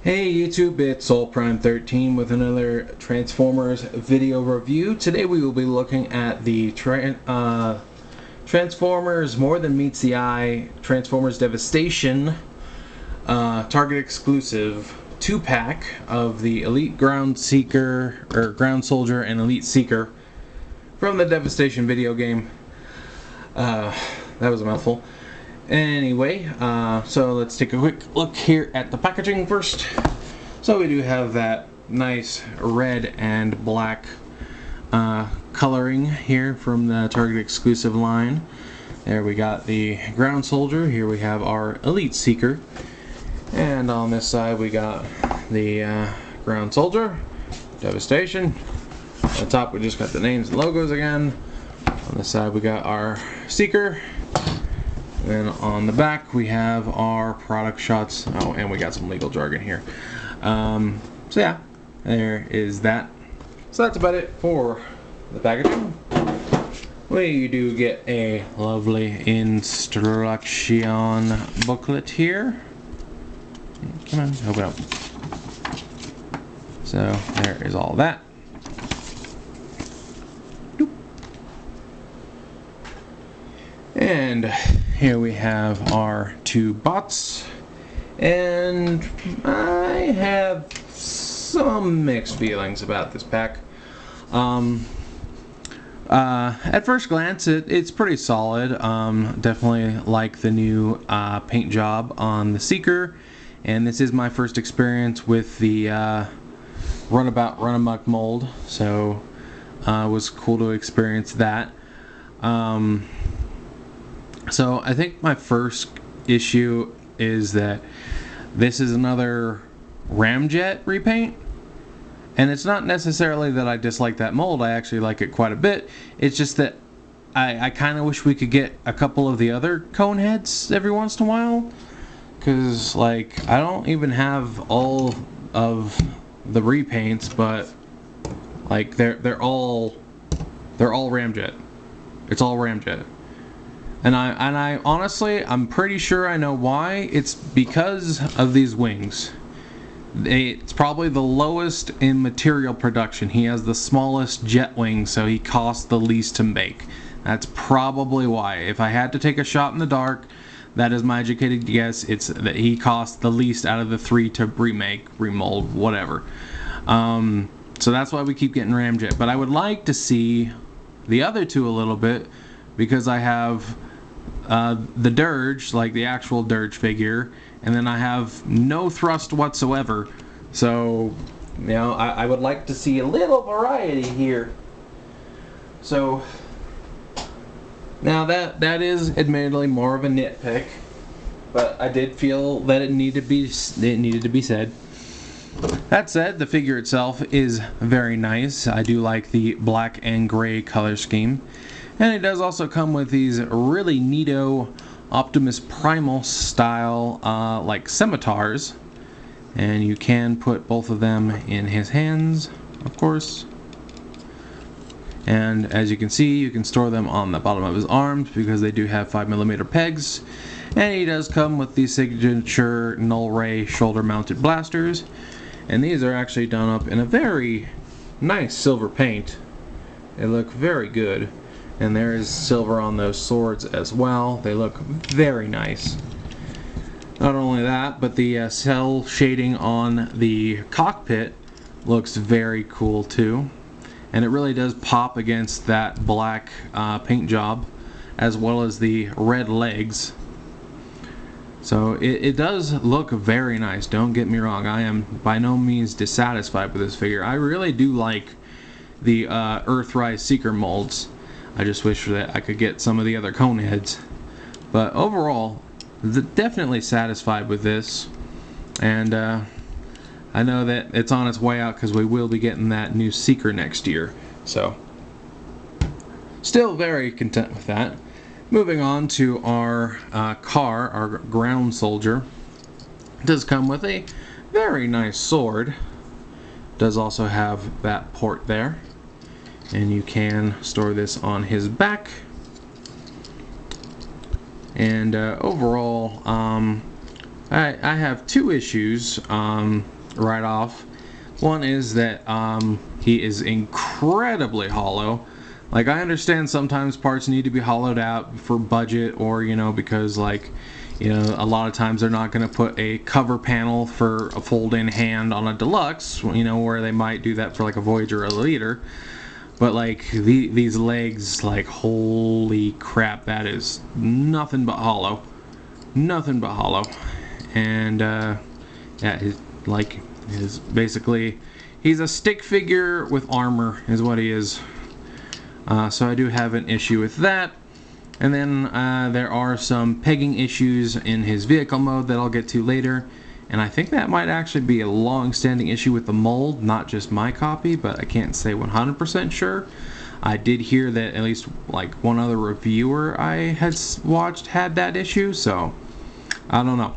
Hey YouTube, it's SoulPrime13 with another Transformers video review. Today we will be looking at the Transformers More Than Meets the Eye Transformers Devastation Target exclusive 2-pack of the Elite Ground Seeker, or Ground Soldier and Elite Seeker from the Devastation video game. That was a mouthful. Anyway, so let's take a quick look here at the packaging first. So we do have that nice red and black coloring here from the Target exclusive line. There we got the Ground Soldier. Here we have our Elite Seeker. And on this side we got the Ground Soldier, Devastation. On the top we just got the names and logos again. On this side we got our Seeker. Then on the back we have our product shots. Oh, and we got some legal jargon here. So yeah, there is that. So that's about it for the packaging. We do get a lovely instruction booklet here. Come on, open up. So there is all that. And here we have our two bots, and I have some mixed feelings about this pack. At first glance, it's pretty solid. Definitely like the new paint job on the Seeker, and this is my first experience with the Runabout Run Amok mold, so it was cool to experience that. So I think my first issue is that this is another Ramjet repaint, and it's not necessarily that I dislike that mold. I actually like it quite a bit. It's just that I kind of wish we could get a couple of the other cone heads every once in a while, because like I don't even have all of the repaints, but like they're all Ramjet. It's all Ramjet. And I honestly, I'm pretty sure I know why. It's because of these wings. It's probably the lowest in material production. He has the smallest jet wings, so he costs the least to make. That's probably why. If I had to take a shot in the dark, that is my educated guess. It's that he costs the least out of the three to remake, remold, whatever. So that's why we keep getting Ramjet. But I would like to see the other two a little bit, because I have the Dirge, like the actual Dirge figure, and then I have no thrust whatsoever. So, you know, I would like to see a little variety here. So, now that is admittedly more of a nitpick, but I did feel that it needed to be said. That said, the figure itself is very nice. I do like the black and gray color scheme. And it does also come with these really neato Optimus Primal style like scimitars. And you can put both of them in his hands, of course. And as you can see, you can store them on the bottom of his arms because they do have 5mm pegs. And he does come with the signature Null Ray shoulder mounted blasters. And these are actually done up in a very nice silver paint. They look very good. And there is silver on those swords as well. They look very nice. Not only that, but the cell shading on the cockpit looks very cool too. And it really does pop against that black paint job, as well as the red legs. So it does look very nice, don't get me wrong. I am by no means dissatisfied with this figure. I really do like the Earthrise Seeker molds. I just wish that I could get some of the other cone heads. But overall, definitely satisfied with this. And I know that it's on its way out because we will be getting that new Seeker next year. So, still very content with that. Moving on to our car, our Ground Soldier. It does come with a very nice sword. It does also have that port there. And you can store this on his back. And overall, I have two issues right off. One is that he is incredibly hollow. Like, I understand sometimes parts need to be hollowed out for budget, or, you know, because, like, you know, a lot of times they're not going to put a cover panel for a fold-in hand on a deluxe, you know, where they might do that for, like, a Voyager or a Leader. But, like, these legs, like, holy crap, that is nothing but hollow. Nothing but hollow. And, yeah, is basically, he's a stick figure with armor, is what he is. So I do have an issue with that. And then there are some pegging issues in his vehicle mode that I'll get to later. And I think that might actually be a long-standing issue with the mold, not just my copy, but I can't say 100% sure. I did hear that at least like one other reviewer I had watched had that issue, so I don't know.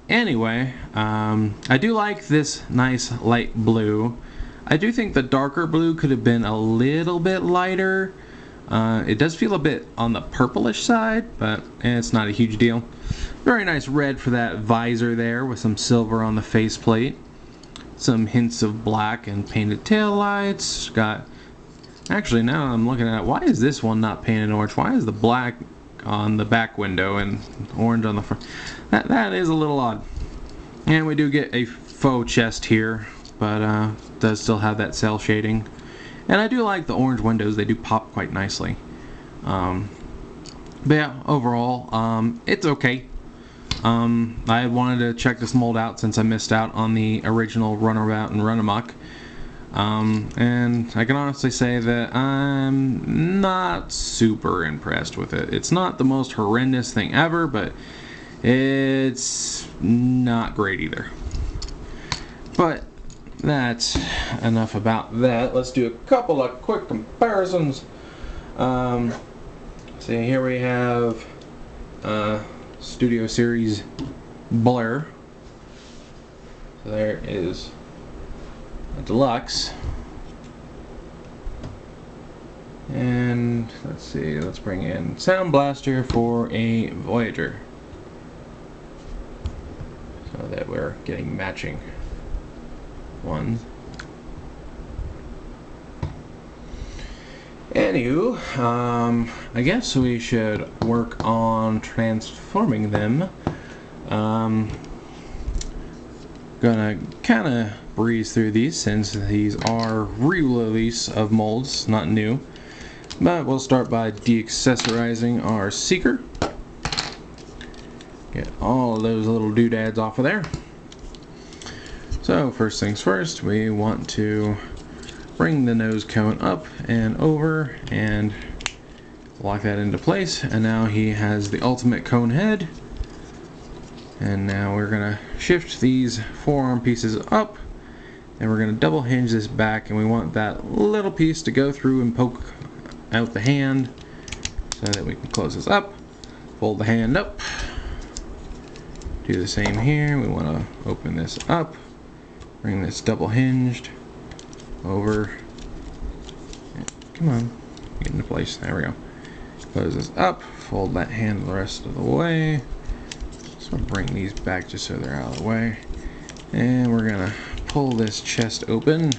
Anyway, I do like this nice light blue. I do think the darker blue could have been a little bit lighter. It does feel a bit on the purplish side, but it's not a huge deal. Very nice red for that visor there with some silver on the faceplate. Some hints of black and painted taillights. Got, actually, now I'm looking at it, why is this one not painted orange? Why is the black on the back window and orange on the front? That is a little odd. And we do get a faux chest here, but does still have that cell shading. And I do like the orange windows, they do pop quite nicely. But yeah, overall, it's okay. I wanted to check this mold out since I missed out on the original Runabout and Runamuck. And I can honestly say that I'm not super impressed with it. It's not the most horrendous thing ever, but it's not great either. But that's enough about that. Let's do a couple of quick comparisons. See, here we have Studio Series Blair. So there is a deluxe. And let's see, let's bring in Sound Blaster for a Voyager, so that we're getting matching ones. Anywho, I guess we should work on transforming them. Gonna kind of breeze through these since these are re-release of molds, not new. But we'll start by deaccessorizing our Seeker. Get all of those little doodads off of there. So first things first, we want to bring the nose cone up and over and lock that into place. And now he has the ultimate cone head. And now we're going to shift these forearm pieces up, and we're going to double hinge this back, and we want that little piece to go through and poke out the hand so that we can close this up, fold the hand up, do the same here. We want to open this up, bring this double hinged over, come on, get into place, there we go, close this up, fold that hand the rest of the way. So bring these back just so they're out of the way, and we're gonna pull this chest open.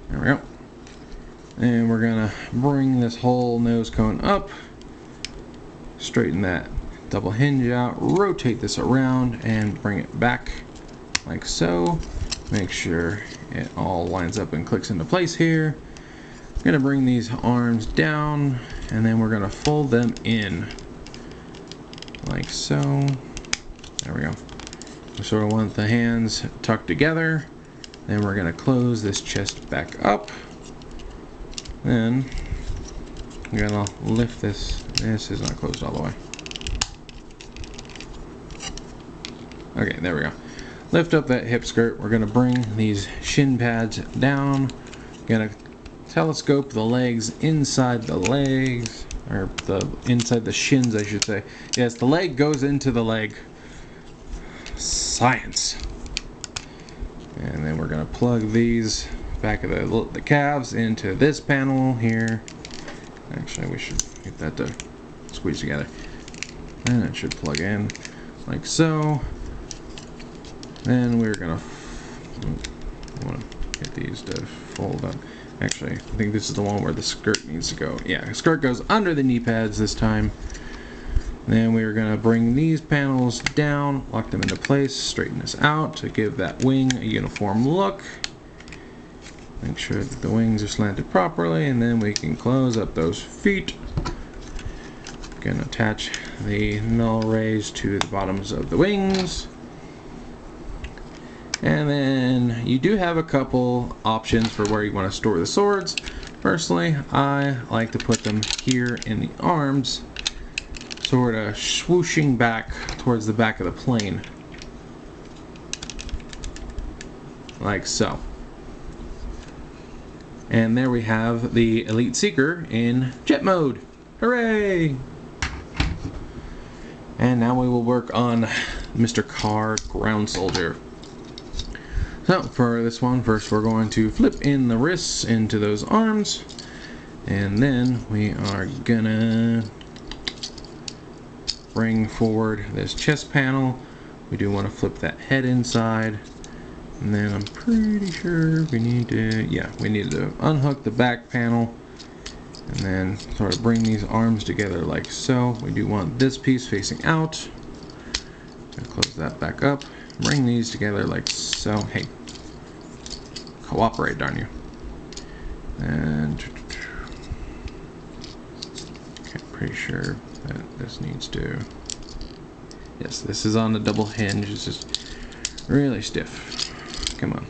There we go. And we're gonna bring this whole nose cone up, straighten that double hinge out, rotate this around, and bring it back like so. Make sure it all lines up and clicks into place here. I'm gonna bring these arms down, and then we're gonna fold them in like so. There we go. We sort of want the hands tucked together. Then we're gonna close this chest back up. Then I'm gonna lift this. This is not closed all the way. Okay, there we go. Lift up that hip skirt. We're gonna bring these shin pads down. Gonna telescope the legs inside the legs, or inside the shins, I should say. Yes, the leg goes into the leg. Science. And then we're gonna plug these back of the calves into this panel here. Actually, we should get that to squeeze together. And it should plug in like so. Then we're gonna want to get these to fold up. Actually, I think this is the one where the skirt needs to go. Yeah, the skirt goes under the knee pads this time. Then we're gonna bring these panels down, lock them into place, straighten this out to give that wing a uniform look. Make sure that the wings are slanted properly, and then we can close up those feet. Gonna attach the null rays to the bottoms of the wings. And then you do have a couple options for where you want to store the swords. Personally, I like to put them here in the arms, sort of swooshing back towards the back of the plane. Like so. And there we have the Elite Seeker in jet mode. Hooray! And now we will work on Mr. Carr Ground Soldier. So for this one, first we're going to flip in the wrists into those arms, and then we are gonna bring forward this chest panel. We do want to flip that head inside, and then I'm pretty sure we need to unhook the back panel, and then sort of bring these arms together like so. We do want this piece facing out. Close that back up. Bring these together like so. Hey, cooperate, darn you. And okay, pretty sure that this needs to. Yes, this is on the double hinge. It's just really stiff. Come on.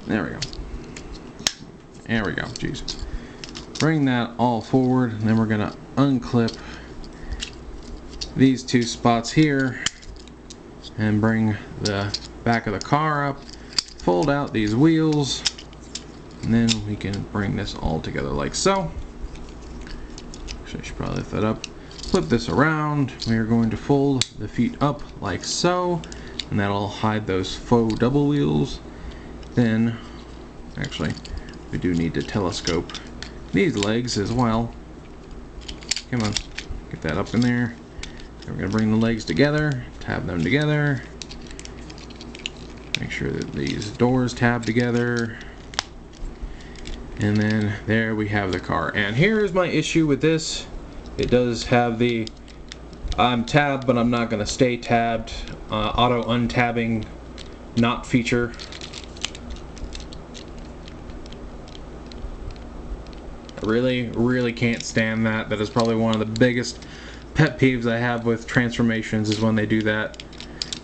There we go. There we go. Jeez. Bring that all forward, and then we're gonna unclip these two spots here and bring the back of the car up, fold out these wheels, and then we can bring this all together like so. Actually, I should probably lift that up. Flip this around. We are going to fold the feet up like so, and that'll hide those faux double wheels. Then, actually, we do need to telescope these legs as well. Come on, get that up in there. We're going to bring the legs together, tab them together, make sure that these doors tab together, and then there we have the car. And here's my issue with this. It does have the I'm tabbed but I'm not going to stay tabbed auto untabbing not feature. I really can't stand that. That is probably one of the biggest pet peeves I have with transformations, is when they do that.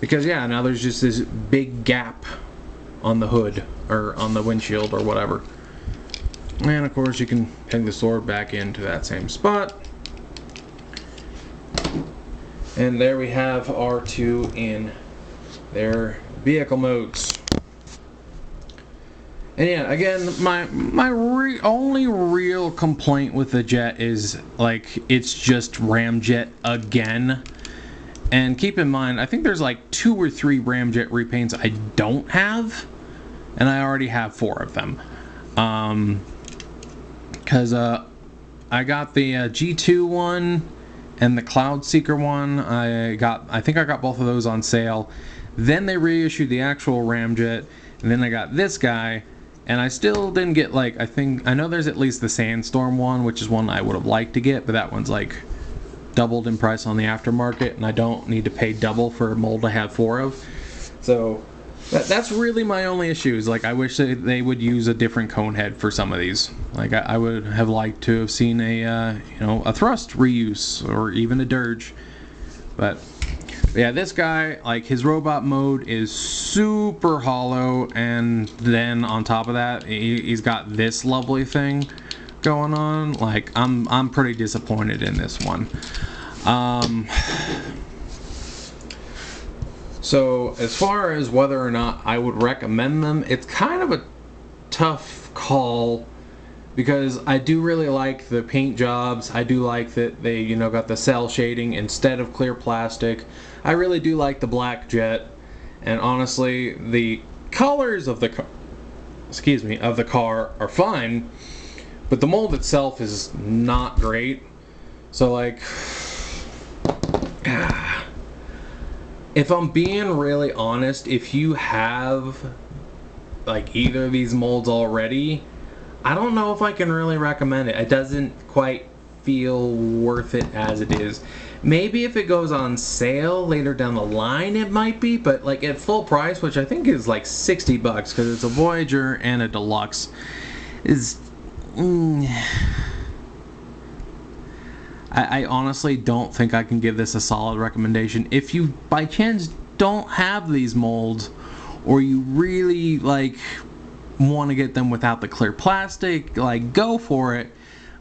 Because yeah, now there's just this big gap on the hood or on the windshield or whatever. And of course you can peg the sword back into that same spot. And there we have R2 in their vehicle modes. And yeah, again, my only real complaint with the jet is, like, it's just Ramjet again. And keep in mind, I think there's like 2 or 3 Ramjet repaints I don't have, and I already have 4 of them. Because I got the G2 one and the Cloud Seeker one. I think I got both of those on sale. Then they reissued the actual Ramjet, and then I got this guy. And I still didn't get, like, I know there's at least the Sandstorm one, which is one I would have liked to get, but that one's like doubled in price on the aftermarket, and I don't need to pay double for a mold I have 4 of. So that's really my only issue, is like I wish they would use a different cone head for some of these. Like I would have liked to have seen a a thrust reuse or even a dirge. But yeah, this guy, like, his robot mode is super hollow, and then on top of that, he's got this lovely thing going on. Like, I'm pretty disappointed in this one. So as far as whether or not I would recommend them, it's kind of a tough call, because I do really like the paint jobs. I do like that they, got the cell shading instead of clear plastic. I really do like the black jet, and honestly, the colors of the car are fine, but the mold itself is not great. So like, if I'm being really honest, if you have like either of these molds already, I don't know if I can really recommend it. It doesn't quite feel worth it as it is. Maybe if it goes on sale later down the line it might be, but like at full price, which I think is like $60 because it's a Voyager and a Deluxe, is I honestly don't think I can give this a solid recommendation. If you by chance don't have these molds, or you really like want to get them without the clear plastic, like go for it.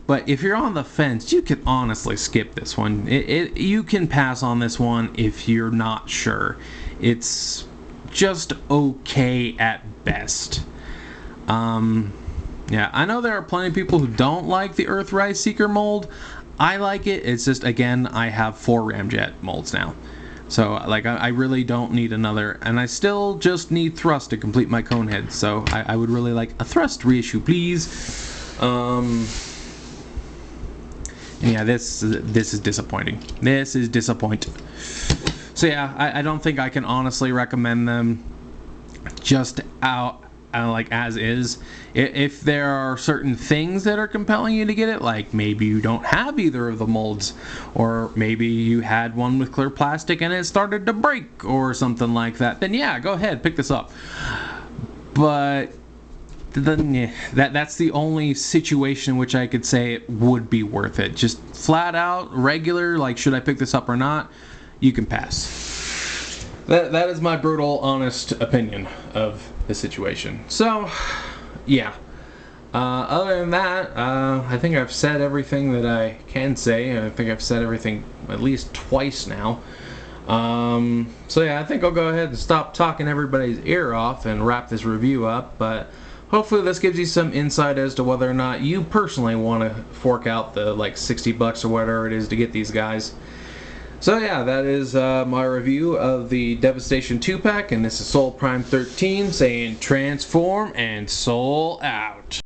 But if you're on the fence, you can honestly skip this one. You can pass on this one if you're not sure. It's just okay at best. Yeah, I know there are plenty of people who don't like the Earthrise Seeker mold. I like it. It's just, again, I have 4 Ramjet molds now. So, like, I really don't need another. And I still just need thrust to complete my cone head. So, I would really like a thrust reissue, please. Yeah, this is disappointing. This is disappointing. So yeah, I don't think I can honestly recommend them just out like as is. If there are certain things that are compelling you to get it, like maybe you don't have either of the molds, or maybe you had one with clear plastic and it started to break or something like that, then yeah, go ahead, pick this up. But then that's the only situation in which I could say it would be worth it. Just flat out regular, like should I pick this up or not, you can pass. That is my brutal honest opinion of the situation. So yeah, other than that, I think I've said everything that I can say. I think I've said everything at least twice now. So yeah, I think I'll go ahead and stop talking everybody's ear off and wrap this review up. But hopefully this gives you some insight as to whether or not you personally want to fork out the like $60 or whatever it is to get these guys. So yeah, that is my review of the Devastation 2-pack, and this is Soul Prime 13 saying transform and soul out.